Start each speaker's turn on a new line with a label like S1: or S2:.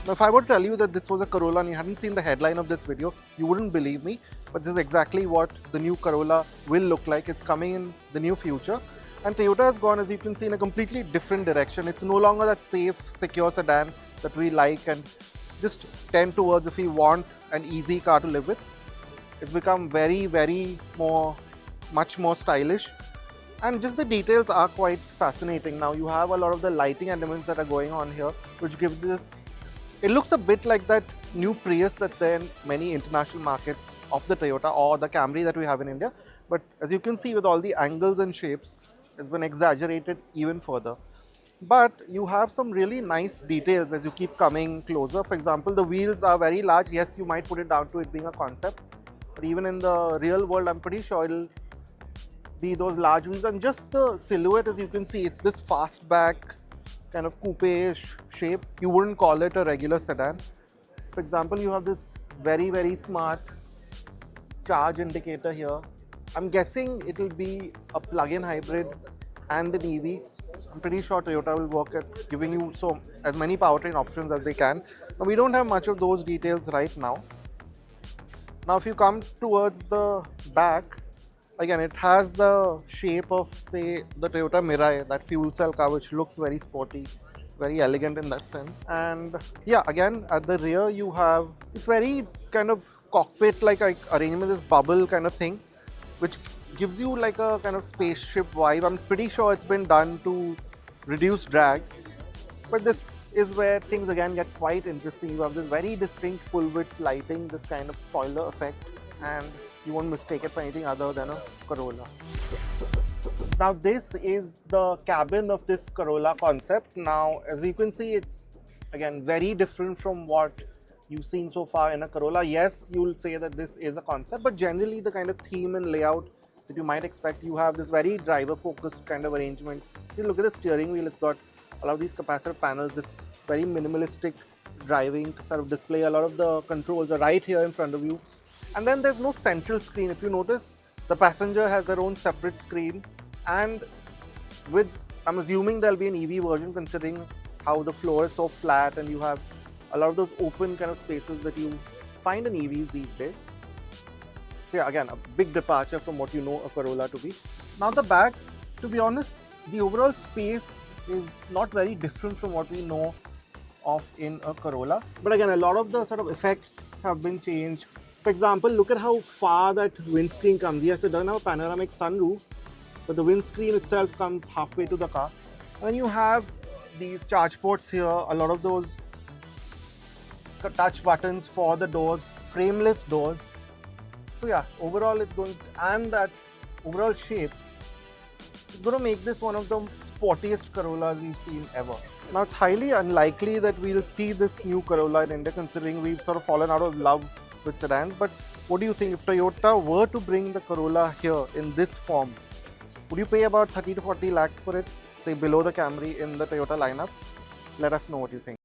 S1: Now, if I were to tell you that this was a Corolla and you hadn't seen the headline of this video, you wouldn't believe me. But this is exactly what the new Corolla will look like. It's coming in the near future. And Toyota has gone, as you can see, in a completely different direction. It's no longer that safe, secure sedan that we like and just tend towards if we want an easy car to live with. It's become much more stylish. And just the details are quite fascinating. Now you have a lot of the lighting elements that are going on here, which gives this, it looks a bit like that new Prius that's there in many international markets of the Toyota or the Camry that we have in India. But as you can see, with all the angles and shapes, it's been exaggerated even further. But you have some really nice details as you keep coming closer. For example, the wheels are very large. Yes, you might put it down to it being a concept, but even in the real world, I'm pretty sure it'll be those large wheels. And just the silhouette, as you can see, it's this fastback kind of coupe-ish shape. You wouldn't call it a regular sedan. For example, you have this very smart charge indicator here. I'm guessing it'll be a plug-in hybrid and an EV. I'm pretty sure Toyota will work at giving you as many powertrain options as they can. Now, we don't have much of those details right now. Now, if you come towards the back, again, it has the shape of, say, the Toyota Mirai, that fuel cell car, which looks very sporty, very elegant in that sense. And yeah, again, at the rear, you have this very kind of cockpit-like arrangement, this bubble kind of thing, which gives you like a kind of spaceship vibe. I'm pretty sure it's been done to reduce drag. But this is where things again get quite interesting. You have this very distinct full-width lighting, this kind of spoiler effect, and you won't mistake it for anything other than a Corolla. Now, this is the cabin of this Corolla Concept. Now, as you can see, it's again very different from what you've seen so far in a Corolla. Yes, you'll say that this is a concept, but generally the kind of theme and layout that you might expect, you have this very driver-focused kind of arrangement. You look at the steering wheel, it's got a lot of these capacitive panels, this very minimalistic driving sort of display. A lot of the controls are right here in front of you. And then there's no central screen. If you notice, the passenger has their own separate screen. And I'm assuming there'll be an EV version considering how the floor is so flat and you have a lot of those open kind of spaces that you find in EVs these days. So yeah, again, a big departure from what you know a Corolla to be. Now the back, to be honest, the overall space is not very different from what we know of in a Corolla. But again, a lot of the sort of effects have been changed. For example, look at how far that windscreen comes. Yes, it doesn't have a panoramic sunroof, but the windscreen itself comes halfway to the car. And you have these charge ports here, a lot of those touch buttons for the doors, frameless doors. So yeah, overall it's going to, and that overall shape is going to make this one of the sportiest Corollas we've seen ever. Now, it's highly unlikely that we'll see this new Corolla in India, considering we've sort of fallen out of love with sedans. But what do you think, if Toyota were to bring the Corolla here in this form, would you pay about 30 to 40 lakhs for it, say below the Camry in the Toyota lineup? Let us know what you think.